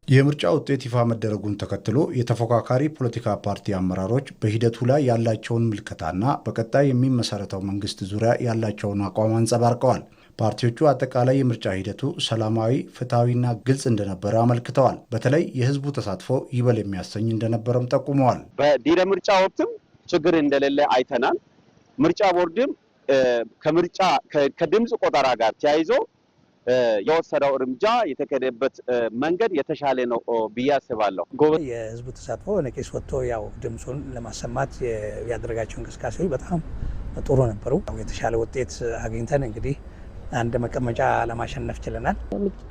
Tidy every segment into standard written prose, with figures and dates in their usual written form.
የምርጫ ውጤት ይፋ መደረጉን ተከትሎ የተፎካካሪ ፖለቲካ ፓርቲ አመራሮች በሂደቱ ላይ ያላቸውን ምልከታና በቀጣይ የሚመሰረተው መንግስት ዙሪያ ያላቸውን አቋም አንጸባርቀዋል። ፓርቲዎቹ አጠቃላይ የምርጫ ሂደቱ ሰላማዊ፣ ፍትሐዊና ግልጽ እንደነበረ አመልክተዋል። በተለይ የህዝቡ ተሳትፎ ይበል የሚያሰኝ እንደነበረም ጠቁመዋል። በድህረ ምርጫ ወቅትም ችግር እንደሌለ አይተናል። ምርጫ ቦርድም ከድምፅ ቆጠራ ጋር ተያይዞ የወሰደው እርምጃ የተከደበት መንገድ የተሻለ ነው ብዬ አስባለሁ። የህዝቡ ተሳትፎ ነቂስ ወጥቶ ያው ድምጹን ለማሰማት ያደረጋቸው እንቅስቃሴዎች በጣም ጥሩ ነበሩ። የተሻለ ውጤት አግኝተን እንግዲህ አንድ መቀመጫ ለማሸነፍ ችለናል።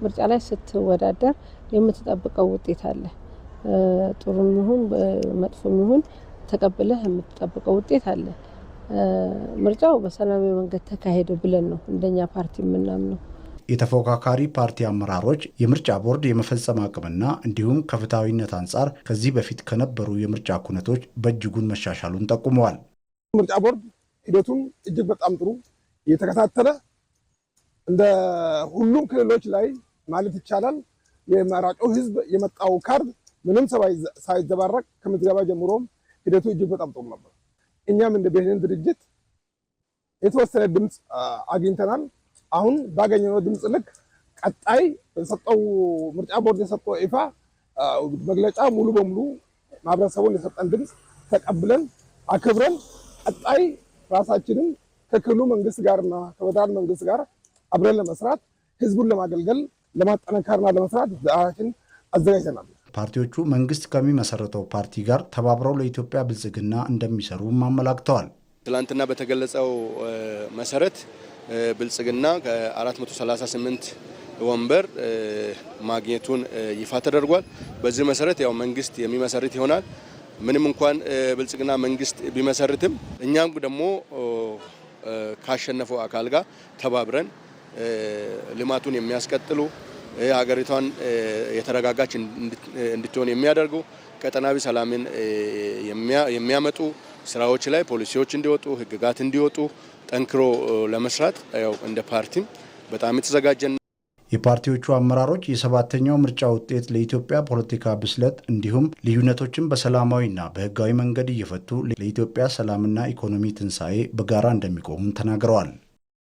ምርጫ ላይ ስትወዳደር የምትጠብቀው ውጤት አለ። ጥሩም ይሁን መጥፎም ይሁን ተቀብለህ የምትጠብቀው ውጤት አለ። ምርጫው በሰላማዊ መንገድ ተካሄደ ብለን ነው እንደኛ ፓርቲ የምናምነው። የተፎካካሪ ፓርቲ አመራሮች የምርጫ ቦርድ የመፈጸም አቅምና እንዲሁም ከፍትሐዊነት አንጻር ከዚህ በፊት ከነበሩ የምርጫ ኩነቶች በእጅጉን መሻሻሉን ጠቁመዋል። ምርጫ ቦርድ ሂደቱን እጅግ በጣም ጥሩ እየተከታተለ እንደ ሁሉም ክልሎች ላይ ማለት ይቻላል የመራጩ ህዝብ የመጣው ካርድ ምንም ሳይዘባረቅ ከምዝገባ ጀምሮም ሂደቱ እጅግ በጣም ጥሩ ነበር። እኛም እንደ ብሔርን ድርጅት የተወሰነ ድምፅ አግኝተናል። አሁን ባገኘነው ድምፅ ልክ ቀጣይ የሰጠው ምርጫ ቦርድ የሰጠው ይፋ መግለጫ ሙሉ በሙሉ ማህበረሰቡን የሰጠን ድምፅ ተቀብለን አክብረን ቀጣይ ራሳችንን ከክልሉ መንግስት ጋርና ከፌደራል መንግስት ጋር አብረን ለመስራት ህዝቡን ለማገልገል ለማጠናከርና ለመስራት ዛሬን አዘጋጅተናል። ፓርቲዎቹ መንግስት ከሚመሰረተው ፓርቲ ጋር ተባብረው ለኢትዮጵያ ብልጽግና እንደሚሰሩ አመላክተዋል። ትላንትና በተገለጸው መሰረት ብልጽግና ከ438 ወንበር ማግኘቱን ይፋ ተደርጓል። በዚህ መሰረት ያው መንግስት የሚመሰርት ይሆናል። ምንም እንኳን ብልጽግና መንግስት ቢመሰርትም እኛም ደግሞ ካሸነፈው አካል ጋር ተባብረን ልማቱን የሚያስቀጥሉ ሀገሪቷን የተረጋጋች እንድትሆን የሚያደርጉ ቀጠናዊ ሰላምን የሚያመጡ ስራዎች ላይ ፖሊሲዎች እንዲወጡ፣ ህግጋት እንዲወጡ ጠንክሮ ለመስራት ያው እንደ ፓርቲም በጣም የተዘጋጀን። የፓርቲዎቹ አመራሮች የሰባተኛው ምርጫ ውጤት ለኢትዮጵያ ፖለቲካ ብስለት እንዲሁም ልዩነቶችን በሰላማዊና በህጋዊ መንገድ እየፈቱ ለኢትዮጵያ ሰላምና ኢኮኖሚ ትንሣኤ በጋራ እንደሚቆሙ ተናግረዋል።